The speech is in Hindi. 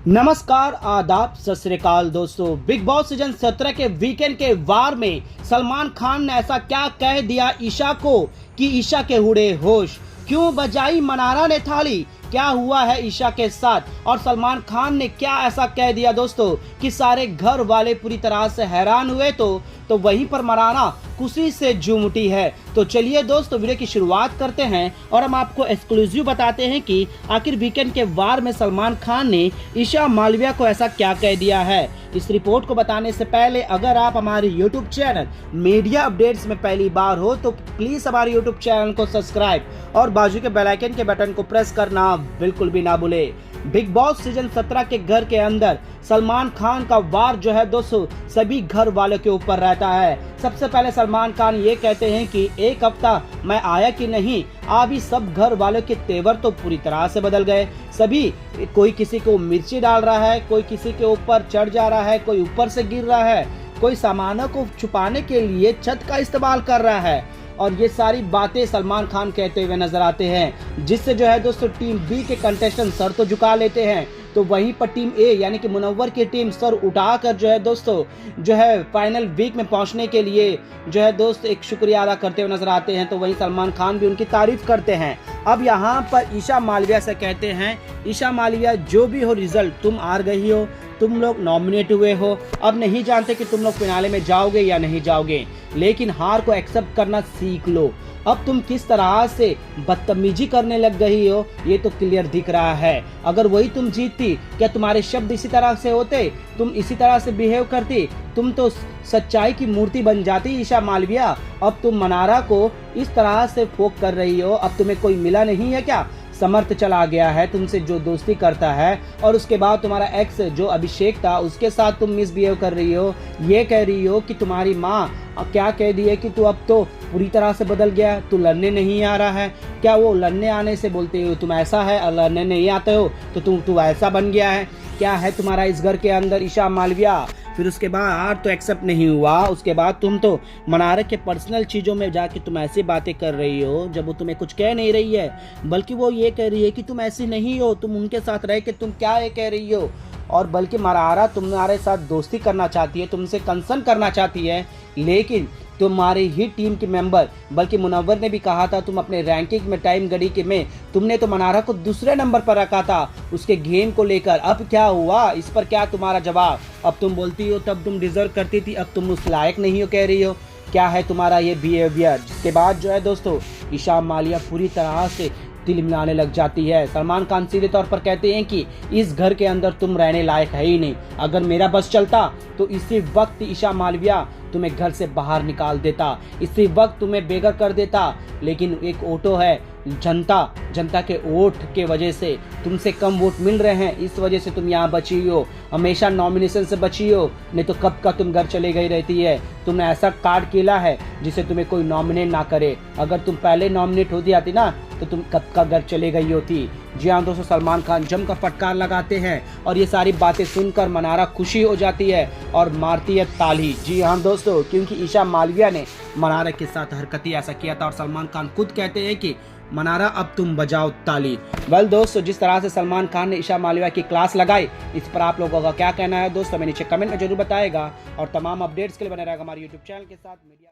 नमस्कार, आदाब, सत श्री अकाल दोस्तों। बिग बॉस सीजन 17 के वीकेंड के वार में सलमान खान ने ऐसा क्या कह दिया ईशा को कि ईशा के उड़े होश। क्यों बजाई मनारा ने थाली, क्या हुआ है ईशा के साथ, और सलमान खान ने क्या ऐसा कह दिया दोस्तों कि सारे घर वाले पूरी तरह से हैरान हुए। तो वहीं पर मनारा खुशी से झूम उठी है। तो चलिए दोस्तों, वीडियो की शुरुआत करते हैं और हम आपको एक्सक्लूसिव बताते हैं कि आखिर वीकेंड के वार में सलमान खान ने ईशा मालविया को ऐसा क्या कह दिया है। इस रिपोर्ट को बताने से पहले अगर आप हमारे YouTube चैनल मीडिया अपडेट्स में पहली बार हो तो प्लीज हमारे YouTube चैनल को सब्सक्राइब और बाजू के बेल आइकन के बटन को प्रेस करना बिल्कुल भी ना भूले। बिग बॉस सीजन 17 के घर के अंदर सलमान खान का वार जो है दोस्तों सभी घर वालों के ऊपर रहता है। सबसे पहले सलमान खान ये कहते हैं कि एक हफ्ता मैं आया कि नहीं, अभी सब घर वालों के तेवर तो पूरी तरह से बदल गए। सभी, कोई किसी को मिर्ची डाल रहा है, कोई किसी के ऊपर चढ़ जा रहा है, कोई ऊपर से गिर रहा है, कोई सामानों को छुपाने के लिए छत का इस्तेमाल कर रहा है। और ये सारी बातें सलमान खान कहते हुए नजर आते हैं, जिससे जो है दोस्तों टीम बी के कंटेस्टेंट सर तो झुका लेते हैं, तो वहीं पर टीम ए यानी कि मुनव्वर की टीम सर उठाकर जो है दोस्तों जो है फाइनल वीक में पहुंचने के लिए जो है दोस्त एक शुक्रिया अदा करते हुए नजर आते हैं। तो वहीं सलमान खान भी उनकी तारीफ करते हैं। अब यहाँ पर ईशा मालविया से कहते हैं, ईशा मालविया जो भी हो रिजल्ट, तुम हार गई हो, तुम लोग नॉमिनेट हुए हो, अब नहीं जानते कि तुम लोग फिनाले में जाओगे या नहीं जाओगे, लेकिन हार को एक्सेप्ट करना सीख लो। अब तुम किस तरह से बदतमीजी करने लग गई हो ये तो क्लियर दिख रहा है। अगर वही तुम जीतती, क्या तुम्हारे शब्द इसी तरह से होते, तुम इसी तरह से बिहेव करती, तुम तो सच्चाई की मूर्ति बन जाती ईशा मालविया। अब तुम मनारा को इस तरह से फोक कर रही हो। अब तुम्हें कोई मिला नहीं है क्या? समर्थ चला गया है तुमसे जो दोस्ती करता है, और उसके बाद तुम्हारा एक्स जो अभिषेक था उसके साथ तुम मिसबिहेव कर रही हो। ये कह रही हो कि तुम्हारी माँ क्या कह दी है कि तू अब तो पूरी तरह से बदल गया है, तू लड़ने नहीं आ रहा है। क्या वो लड़ने आने से बोलते हो तुम ऐसा है, और लड़ने नहीं आते हो तो तू ऐसा बन गया है? क्या है तुम्हारा इस घर के अंदर ईशा मालविया? फिर उसके बाद तो एक्सेप्ट नहीं हुआ, उसके बाद तुम तो मनारा के पर्सनल चीज़ों में जाके तुम ऐसी बातें कर रही हो जब वो तुम्हें कुछ कह नहीं रही है, बल्कि वो ये कह रही है कि तुम ऐसी नहीं हो, तुम उनके साथ रह के तुम क्या ये कह रही हो। और बल्कि मनारा तुम्हारे साथ दोस्ती करना चाहती है, तुमसे कंसर्न करना चाहती है, लेकिन तुम्हारी ही टीम के मेंबर, बल्कि मुनव्वर ने भी कहा था तुम अपने रैंकिंग में टाइम घड़ी के में तुमने तो मनारा को दूसरे नंबर पर रखा था उसके गेम को लेकर। अब क्या हुआ, इस पर क्या तुम्हारा जवाब? अब तुम बोलती हो तब तुम डिजर्व करती थी, अब तुम उस लायक नहीं हो कह रही हो। क्या है तुम्हारा ये बिहेवियर? जिसके बाद जो है दोस्तों ईशा मालविया पूरी तरह से दिल मिलाने लग जाती है। सलमान खान सीधे तौर पर कहते हैं कि इस घर के अंदर तुम रहने लायक है ही नहीं। अगर मेरा बस चलता तो इसी वक्त ईशा मालविया तुम्हें घर से बाहर निकाल देता, इसी वक्त तुम्हें बेघर कर देता। लेकिन एक ऑटो है, जनता के वोट के वजह से तुमसे कम वोट मिल रहे हैं, इस वजह से तुम यहाँ बची हो, हमेशा नॉमिनेशन से बची हो, नहीं तो कब का तुम घर चले गई रहती है। तुमने ऐसा कार्ड खेला है जिसे तुम्हें कोई नॉमिनेट ना करे। अगर तुम पहले नॉमिनेट होती आती ना तो तुम कब का घर चले गई होती। जी हाँ दोस्तों, सलमान खान जमकर फटकार लगाते हैं और ये सारी बातें सुनकर मनारा खुशी हो जाती है और मारती है ताली। जी हाँ दोस्तों, क्योंकि ईशा मालविया ने मनारा के साथ हरकत ही ऐसा किया था और सलमान खान खुद कहते हैं कि मनारा अब तुम बजाओ ताली। वेल दोस्तों, जिस तरह से सलमान खान ने ईशा मालविया की क्लास लगाई, इस पर आप लोगों का क्या कहना है दोस्तों, हमें नीचे कमेंट में जरूर बताएगा। और तमाम अपडेट्स के लिए बने रहेगा हमारे यूट्यूब चैनल के साथ। मीडिया